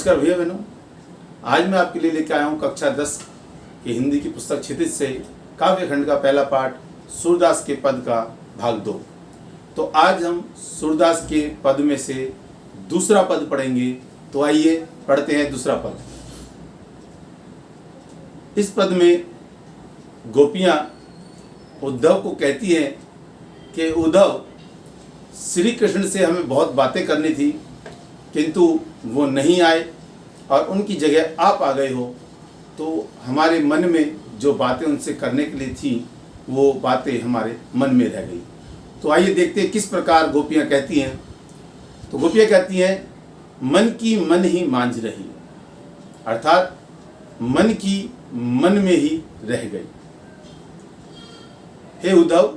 नमस्कार भैया बहनों, आज मैं आपके लिए लेकर आया हूँ कक्षा 10 की हिंदी की पुस्तक क्षितिज से काव्य खंड का पहला पाठ सूरदास के पद का भाग 2। तो आज हम सूरदास के पद में से दूसरा पद पढ़ेंगे। तो आइए पढ़ते हैं दूसरा पद। इस पद में गोपियाँ उद्धव को कहती हैं कि उद्धव, श्री कृष्ण से हमें बहुत बातें करनी थी किंतु वो नहीं आए और उनकी जगह आप आ गए हो, तो हमारे मन में जो बातें उनसे करने के लिए थी वो बातें हमारे मन में रह गई। तो आइए देखते हैं किस प्रकार गोपियाँ कहती हैं। तो गोपियाँ कहती हैं, मन की मन ही मांझ रही, अर्थात मन की मन में ही रह गई। हे उद्धव,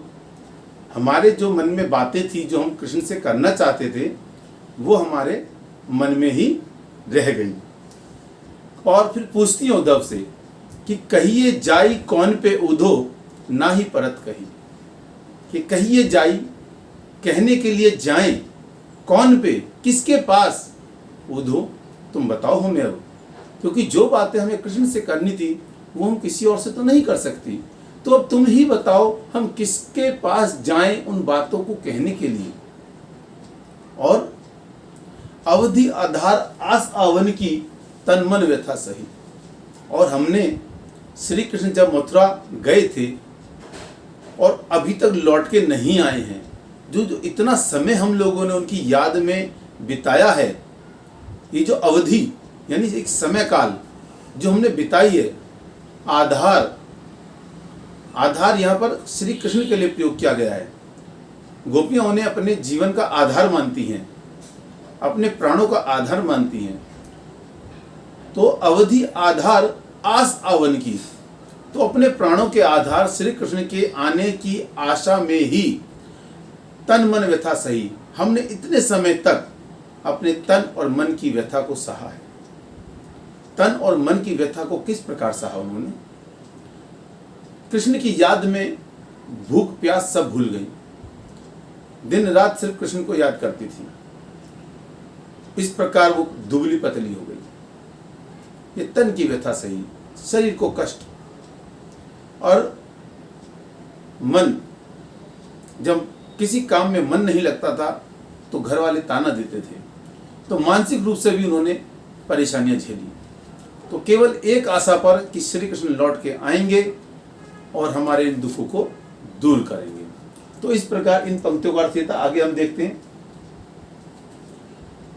हमारे जो मन में बातें थी जो हम कृष्ण से करना चाहते थे वो हमारे मन में ही रह गई। और फिर पूछती है उद्धव से कि कहिए जाई कौन पे उधो ना ही परत कही, कि कहिए जाई कहने के लिए जाएं कौन पे, किसके पास, उधो तुम बताओ हमें अब, क्योंकि जो बातें हमें कृष्ण से करनी थी वो हम किसी और से तो नहीं कर सकती। तो अब तुम ही बताओ हम किसके पास जाएं उन बातों को कहने के लिए। और अवधि आधार आस आवन की तन मन व्यथा सही। और हमने श्री कृष्ण जब मथुरा गए थे और अभी तक लौट के नहीं आए हैं, जो इतना समय हम लोगों ने उनकी याद में बिताया है, ये जो अवधि यानी एक समय काल जो हमने बिताई है, आधार यहाँ पर श्री कृष्ण के लिए प्रयोग किया गया है। गोपियाँ उन्हें अपने जीवन का आधार मानती हैं, अपने प्राणों का आधार मानती हैं। तो अवधि आधार आस आवन की, तो अपने प्राणों के आधार श्री कृष्ण के आने की आशा में ही तन मन व्यथा सही, हमने इतने समय तक अपने तन और मन की व्यथा को सहा है। तन और मन की व्यथा को किस प्रकार सहा उन्होंने? कृष्ण की याद में भूख प्यास सब भूल गई, दिन रात सिर्फ कृष्ण को याद करती थी। इस प्रकार वो दुबली पतली हो गई। ये तन की व्यथा सही, शरीर को कष्ट। और मन, जब किसी काम में मन नहीं लगता था तो घर वाले ताना देते थे, तो मानसिक रूप से भी उन्होंने परेशानियां झेली। तो केवल एक आशा पर कि श्री कृष्ण लौट के आएंगे और हमारे इन दुखों को दूर करेंगे। तो इस प्रकार इन पंक्तियों का अर्थ था। आगे हम देखते हैं।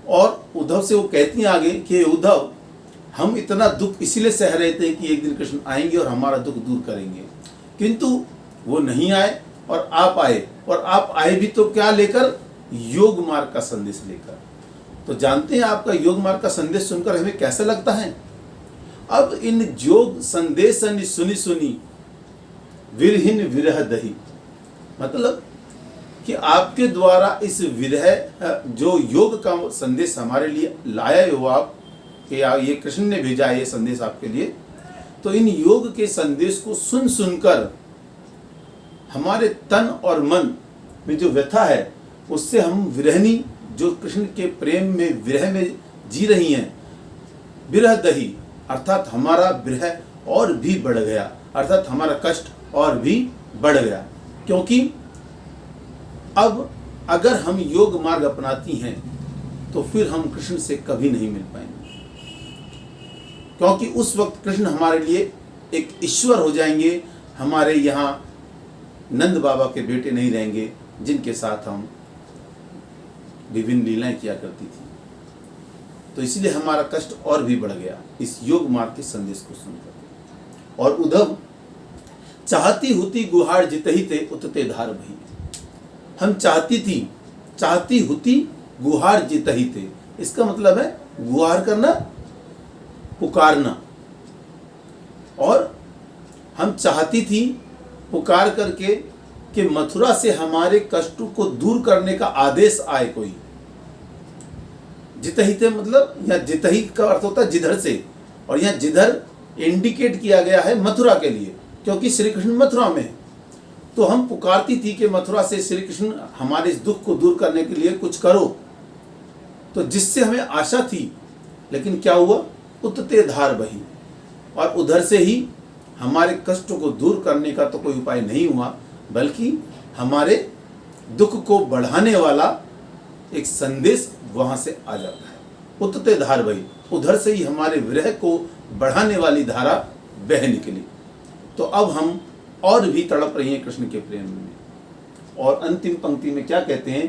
और उद्धव से वो कहती हैं आगे कि उद्धव, हम इतना दुख इसीलिए सह रहे थे कि एक दिन कृष्ण आएंगे और हमारा दुख दूर करेंगे, किंतु वो नहीं आए और आप आए। और आप आए भी तो क्या लेकर? योग मार्ग का संदेश लेकर। तो जानते हैं आपका योग मार्ग का संदेश सुनकर हमें कैसा लगता है। अब इन योग संदेश सुनी सुनी विरहिन विरह दही, मतलब कि आपके द्वारा इस विरह जो योग का संदेश हमारे लिए लाए हो आप, कि ये कृष्ण ने भेजा है ये संदेश आपके लिए, तो इन योग के संदेश को सुन सुनकर हमारे तन और मन में जो व्यथा है उससे हम विरहनी, जो कृष्ण के प्रेम में विरह में जी रही हैं, विरह दही, अर्थात हमारा विरह और भी बढ़ गया, अर्थात हमारा कष्ट और भी बढ़ गया। क्योंकि अब अगर हम योग मार्ग अपनाती हैं तो फिर हम कृष्ण से कभी नहीं मिल पाएंगे, क्योंकि उस वक्त कृष्ण हमारे लिए एक ईश्वर हो जाएंगे, हमारे यहाँ नंद बाबा के बेटे नहीं रहेंगे जिनके साथ हम विभिन्न लीलाएं किया करती थी। तो इसलिए हमारा कष्ट और भी बढ़ गया इस योग मार्ग के संदेश को सुनकर। और उद्धव, चाहती होती गुहार जितही ते उतते धार भई। हम चाहती होती गुहार जितही थे, इसका मतलब है गुहार करना, पुकारना। और हम चाहती थी पुकार करके कि मथुरा से हमारे कष्टों को दूर करने का आदेश आए कोई। जितही थे मतलब यहाँ जितही का अर्थ होता है जिधर से, और यहाँ जिधर इंडिकेट किया गया है मथुरा के लिए, क्योंकि श्री कृष्ण मथुरा में। तो हम पुकारती थी कि मथुरा से श्री कृष्ण हमारे इस दुख को दूर करने के लिए कुछ करो। तो जिससे हमें आशा थी लेकिन क्या हुआ, उतते धार बही, और उधर से ही हमारे कष्टों को दूर करने का तो कोई उपाय नहीं हुआ, बल्कि हमारे दुख को बढ़ाने वाला एक संदेश वहां से आ जाता है। उतते धार बही, उधर से ही हमारे विरह को बढ़ाने वाली धारा बह निकली। तो अब हम और भी तड़प रही हैं कृष्ण के प्रेम में। और अंतिम पंक्ति में क्या कहते हैं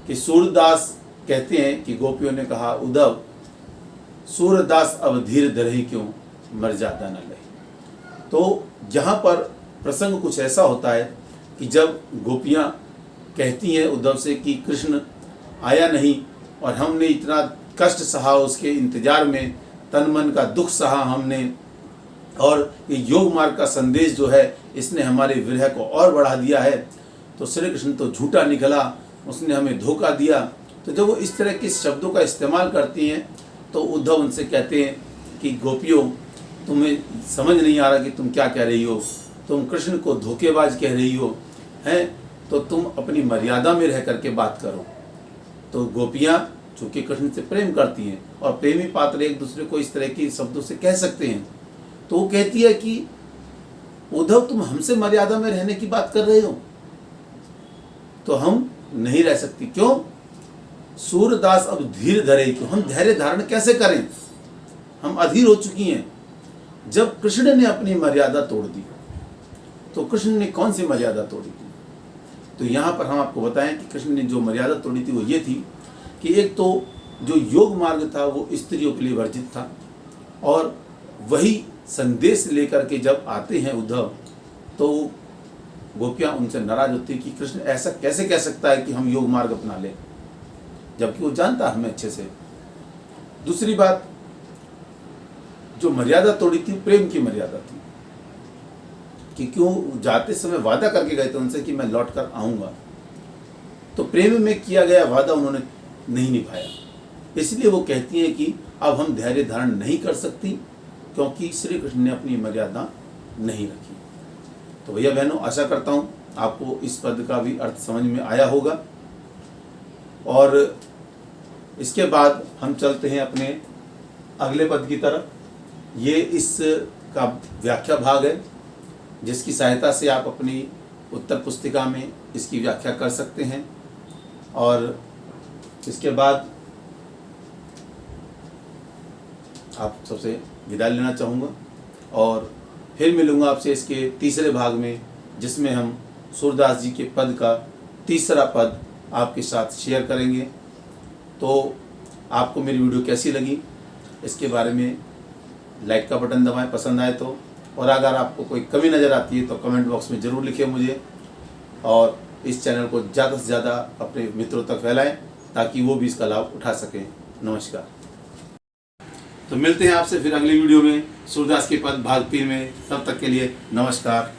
कि सूरदास कहते हैं कि गोपियों ने कहा, उद्धव सूरदास अब धीर धरहि क्यों, मर्यादा न लही। तो जहाँ पर प्रसंग कुछ ऐसा होता है कि जब गोपियाँ कहती हैं उद्धव से कि कृष्ण आया नहीं और हमने इतना कष्ट सहा, उसके इंतजार में तन मन का दुख सहा हमने, और ये योग मार्ग का संदेश जो है इसने हमारे विरह को और बढ़ा दिया है, तो श्री कृष्ण तो झूठा निकला, उसने हमें धोखा दिया। तो जब वो इस तरह के शब्दों का इस्तेमाल करती हैं तो उद्धव उनसे कहते हैं कि गोपियों, तुम्हें समझ नहीं आ रहा कि तुम क्या कह रही हो, तुम कृष्ण को धोखेबाज कह रही हो, हैं, तो तुम अपनी मर्यादा में रह करके बात करो। तो गोपियाँ चूँकि कृष्ण से प्रेम करती हैं और प्रेमी पात्र एक दूसरे को इस तरह के शब्दों से कह सकते हैं, तो वो कहती है कि उद्धव तुम हमसे मर्यादा में रहने की बात कर रहे हो, तो हम नहीं रह सकती। क्यों? सूरदास अब धीर धरे क्यों, हम धैर्य धारण कैसे करें, हम अधीर हो चुकी हैं। जब कृष्ण ने अपनी मर्यादा तोड़ दी, तो कृष्ण ने कौन सी मर्यादा तोड़ी थी? तो यहाँ पर हम आपको बताएं कि कृष्ण ने जो मर्यादा तोड़ी थी वो ये थी कि एक तो जो योग मार्ग था वो स्त्रियों के लिए वर्जित था, और वही संदेश लेकर के जब आते हैं उद्धव, तो गोपियाँ उनसे नाराज होती कि कृष्ण ऐसा कैसे कह सकता है कि हम योग मार्ग अपना लें, जबकि वो जानता हमें अच्छे से। दूसरी बात, जो मर्यादा तोड़ी थी प्रेम की मर्यादा थी, कि क्यों जाते समय वादा करके गए थे उनसे कि मैं लौट कर आऊँगा, तो प्रेम में किया गया वादा उन्होंने नहीं निभाया। इसलिए वो कहती हैं कि अब हम धैर्य धारण नहीं कर सकती, क्योंकि श्री कृष्ण ने अपनी मर्यादा नहीं रखी। तो भैया बहनों, आशा करता हूँ आपको इस पद का भी अर्थ समझ में आया होगा। और इसके बाद हम चलते हैं अपने अगले पद की तरफ। ये इसका व्याख्या भाग है, जिसकी सहायता से आप अपनी उत्तर पुस्तिका में इसकी व्याख्या कर सकते हैं। और इसके बाद आप सबसे विदा लेना चाहूँगा और फिर मिलूँगा आपसे इसके तीसरे भाग में, जिसमें हम सूरदास जी के पद का तीसरा पद आपके साथ शेयर करेंगे। तो आपको मेरी वीडियो कैसी लगी, इसके बारे में लाइक का बटन दबाएं पसंद आए तो, और अगर आपको कोई कमी नज़र आती है तो कमेंट बॉक्स में ज़रूर लिखें मुझे, और इस चैनल को ज़्यादा से ज़्यादा अपने मित्रों तक फैलाएं ताकि वो भी इसका लाभ उठा सकें। नमस्कार। तो मिलते हैं आपसे फिर अगली वीडियो में सूरदास के पद भाग 3 में। तब तक के लिए नमस्कार।